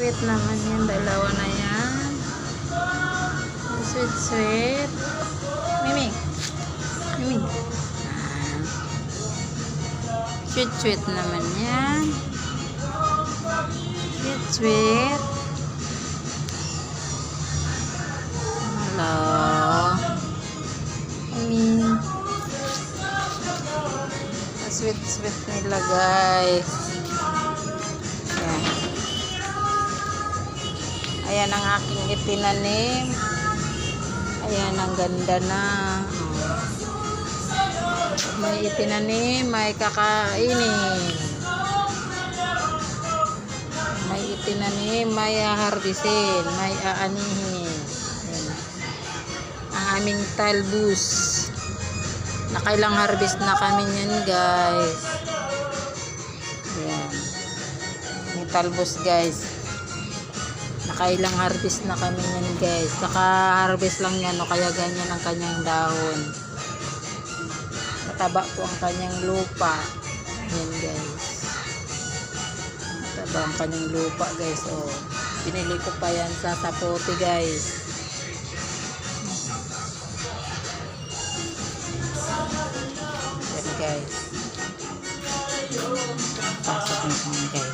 Sweet naman yan. Dalawa na yan. Sweet, sweet. Mimi. Mimi. Sweet, sweet naman yan. Sweet, sweet. Hello. Sweet, sweet nila, guys. Ayan. Ayan ang aking itinanim. Ayan, ang ganda na. May itinanim, may kakainin. May itinanim, may harbisin, may aanihin. Ayan. Ang aming talbos. Nakailang harvest na kami yan, guys. Ayan. May talbos, guys. Nakailang harvest na kami yan, guys. Naka-harvest lang yan, no? Kaya ganyan ang kanyang dahon. Mataba po ang kanyang lupa. Ayan, guys. Mataba ang kanyang lupa, guys. Oh. Pinili ko pa yan sa sapote, guys. Ayan, guys. Pasok na kami, guys.